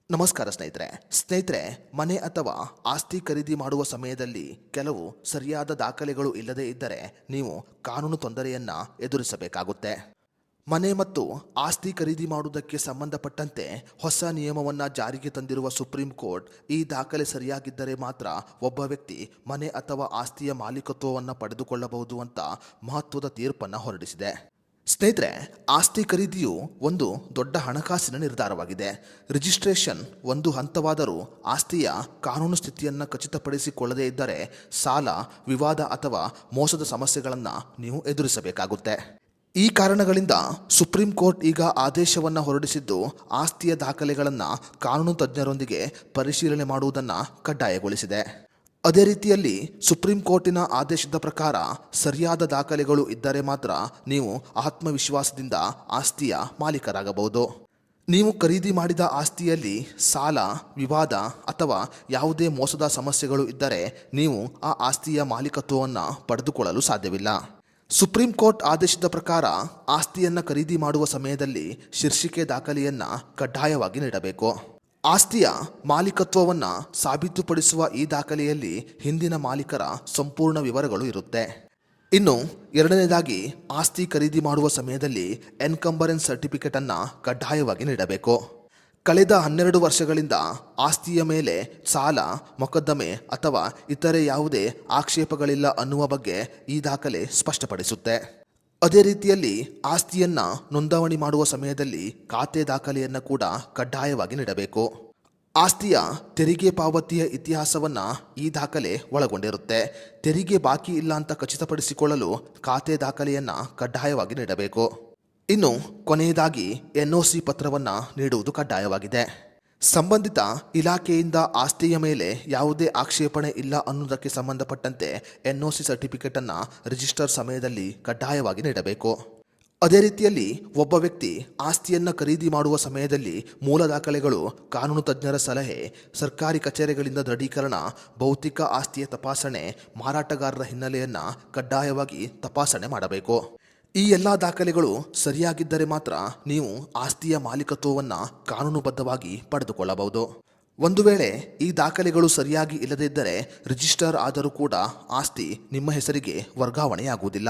ನಮಸ್ಕಾರ ಸ್ನೇಹಿತರೆ, ಮನೆ ಅಥವಾ ಆಸ್ತಿ ಖರೀದಿ ಮಾಡುವ ಸಮಯದಲ್ಲಿ ಕೆಲವು ಸರಿಯಾದ ದಾಖಲೆಗಳು ಇಲ್ಲದೇ ಇದ್ದರೆ ನೀವು ಕಾನೂನು ತೊಂದರೆಯನ್ನ ಎದುರಿಸಬೇಕಾಗುತ್ತೆ. ಮನೆ ಮತ್ತು ಆಸ್ತಿ ಖರೀದಿ ಮಾಡುವುದಕ್ಕೆ ಸಂಬಂಧಪಟ್ಟಂತೆ ಹೊಸ ನಿಯಮವನ್ನ ಜಾರಿಗೆ ತಂದಿರುವ ಸುಪ್ರೀಂ ಕೋರ್ಟ್ ಈ ದಾಖಲೆ ಸರಿಯಾಗಿದ್ದರೆ ಮಾತ್ರ ಒಬ್ಬ ವ್ಯಕ್ತಿ ಮನೆ ಅಥವಾ ಆಸ್ತಿಯ ಮಾಲೀಕತ್ವವನ್ನು ಪಡೆದುಕೊಳ್ಳಬಹುದು ಅಂತ ಮಹತ್ವದ ತೀರ್ಪನ್ನು ಹೊರಡಿಸಿದೆ. ಸ್ನೇಹಿತರೆ, ಆಸ್ತಿ ಖರೀದಿಯು ಒಂದು ದೊಡ್ಡ ಹಣಕಾಸಿನ ನಿರ್ಧಾರವಾಗಿದೆ. ರಿಜಿಸ್ಟ್ರೇಷನ್ ಒಂದು ಹಂತವಾದರೂ ಆಸ್ತಿಯ ಕಾನೂನು ಸ್ಥಿತಿಯನ್ನು ಖಚಿತಪಡಿಸಿಕೊಳ್ಳದೇ ಇದ್ದರೆ ಸಾಲ, ವಿವಾದ ಅಥವಾ ಮೋಸದ ಸಮಸ್ಯೆಗಳನ್ನು ನೀವು ಎದುರಿಸಬೇಕಾಗುತ್ತೆ. ಈ ಕಾರಣಗಳಿಂದ ಸುಪ್ರೀಂ ಕೋರ್ಟ್ ಈಗ ಆದೇಶವನ್ನು ಹೊರಡಿಸಿದ್ದು ಆಸ್ತಿಯ ದಾಖಲೆಗಳನ್ನು ಕಾನೂನು ತಜ್ಞರೊಂದಿಗೆ ಪರಿಶೀಲನೆ ಮಾಡುವುದನ್ನು ಕಡ್ಡಾಯಗೊಳಿಸಿದೆ. ಅದೇ ರೀತಿಯಲ್ಲಿ ಸುಪ್ರೀಂ ಕೋರ್ಟಿನ ಆದೇಶದ ಪ್ರಕಾರ ಸರಿಯಾದ ದಾಖಲೆಗಳು ಇದ್ದರೆ ಮಾತ್ರ ನೀವು ಆತ್ಮವಿಶ್ವಾಸದಿಂದ ಆಸ್ತಿಯ ಮಾಲೀಕರಾಗಬಹುದು. ನೀವು ಖರೀದಿ ಮಾಡಿದ ಆಸ್ತಿಯಲ್ಲಿ ಸಾಲ, ವಿವಾದ ಅಥವಾ ಯಾವುದೇ ಮೋಸದ ಸಮಸ್ಯೆಗಳು ಇದ್ದರೆ ನೀವು ಆ ಆಸ್ತಿಯ ಮಾಲೀಕತ್ವವನ್ನು ಪಡೆದುಕೊಳ್ಳಲು ಸಾಧ್ಯವಿಲ್ಲ. ಸುಪ್ರೀಂ ಕೋರ್ಟ್ ಆದೇಶದ ಪ್ರಕಾರ ಆಸ್ತಿಯನ್ನು ಖರೀದಿ ಮಾಡುವ ಸಮಯದಲ್ಲಿ ಶೀರ್ಷಿಕೆ ದಾಖಲೆಯನ್ನು ಕಡ್ಡಾಯವಾಗಿ ನೀಡಬೇಕು. ಆಸ್ತಿಯ ಮಾಲೀಕತ್ವವನ್ನು ಸಾಬೀತುಪಡಿಸುವ ಈ ದಾಖಲೆಯಲ್ಲಿ ಹಿಂದಿನ ಮಾಲೀಕರ ಸಂಪೂರ್ಣ ವಿವರಗಳು ಇರುತ್ತೆ. ಇನ್ನು ಎರಡನೇದಾಗಿ, ಆಸ್ತಿ ಖರೀದಿ ಮಾಡುವ ಸಮಯದಲ್ಲಿ ಎನ್ಕಂಬರೆನ್ಸ್ ಸರ್ಟಿಫಿಕೇಟ್ ಅನ್ನು ಕಡ್ಡಾಯವಾಗಿ ನೀಡಬೇಕು. ಕಳೆದ 12 ವರ್ಷಗಳಿಂದ ಆಸ್ತಿಯ ಮೇಲೆ ಸಾಲ, ಮೊಕದ್ದಮೆ ಅಥವಾ ಇತರೆ ಯಾವುದೇ ಆಕ್ಷೇಪಗಳಿಲ್ಲ ಅನ್ನುವ ಬಗ್ಗೆ ಈ ದಾಖಲೆ ಸ್ಪಷ್ಟಪಡಿಸುತ್ತೆ. ಅದೇ ರೀತಿಯಲ್ಲಿ ಆಸ್ತಿಯನ್ನು ನೋಂದಣಿ ಮಾಡುವ ಸಮಯದಲ್ಲಿ ಖಾತೆ ದಾಖಲೆಯನ್ನು ಕೂಡ ಕಡ್ಡಾಯವಾಗಿ ನೀಡಬೇಕು. ಆಸ್ತಿಯ ತೆರಿಗೆ ಪಾವತಿಯ ಇತಿಹಾಸವನ್ನು ಈ ದಾಖಲೆ ಒಳಗೊಂಡಿರುತ್ತೆ. ತೆರಿಗೆ ಬಾಕಿ ಇಲ್ಲ ಅಂತ ಖಚಿತಪಡಿಸಿಕೊಳ್ಳಲು ಖಾತೆ ದಾಖಲೆಯನ್ನು ಕಡ್ಡಾಯವಾಗಿ ನೀಡಬೇಕು. ಇನ್ನು ಕೊನೆಯದಾಗಿ NOC ಪತ್ರವನ್ನು ನೀಡುವುದು ಕಡ್ಡಾಯವಾಗಿದೆ. ಸಂಬಂಧಿತ ಇಲಾಖೆಯಿಂದ ಆಸ್ತಿಯ ಮೇಲೆ ಯಾವುದೇ ಆಕ್ಷೇಪಣೆ ಇಲ್ಲ ಅನ್ನೋದಕ್ಕೆ ಸಂಬಂಧಪಟ್ಟಂತೆ NOC ಸರ್ಟಿಫಿಕೇಟನ್ನು ರಿಜಿಸ್ಟರ್ ಸಮಯದಲ್ಲಿ ಕಡ್ಡಾಯವಾಗಿ ನೀಡಬೇಕು. ಅದೇ ರೀತಿಯಲ್ಲಿ ಒಬ್ಬ ವ್ಯಕ್ತಿ ಆಸ್ತಿಯನ್ನು ಖರೀದಿ ಮಾಡುವ ಸಮಯದಲ್ಲಿ ಮೂಲ ದಾಖಲೆಗಳು, ಕಾನೂನು ತಜ್ಞರ ಸಲಹೆ, ಸರ್ಕಾರಿ ಕಚೇರಿಗಳಿಂದ ದೃಢೀಕರಣ, ಭೌತಿಕ ಆಸ್ತಿಯ ತಪಾಸಣೆ, ಮಾರಾಟಗಾರರ ಹಿನ್ನೆಲೆಯನ್ನು ಕಡ್ಡಾಯವಾಗಿ ತಪಾಸಣೆ ಮಾಡಬೇಕು. ಈ ಎಲ್ಲ ದಾಖಲೆಗಳು ಸರಿಯಾಗಿದ್ದರೆ ಮಾತ್ರ ನೀವು ಆಸ್ತಿಯ ಮಾಲೀಕತ್ವವನ್ನು ಕಾನೂನುಬದ್ಧವಾಗಿ ಪಡೆದುಕೊಳ್ಳಬಹುದು. ಒಂದು ವೇಳೆ ಈ ದಾಖಲೆಗಳು ಸರಿಯಾಗಿ ಇಲ್ಲದಿದ್ದರೆ ರಿಜಿಸ್ಟರ್ ಆದರೂ ಕೂಡ ಆಸ್ತಿ ನಿಮ್ಮ ಹೆಸರಿಗೆ ವರ್ಗಾವಣೆಯಾಗುವುದಿಲ್ಲ.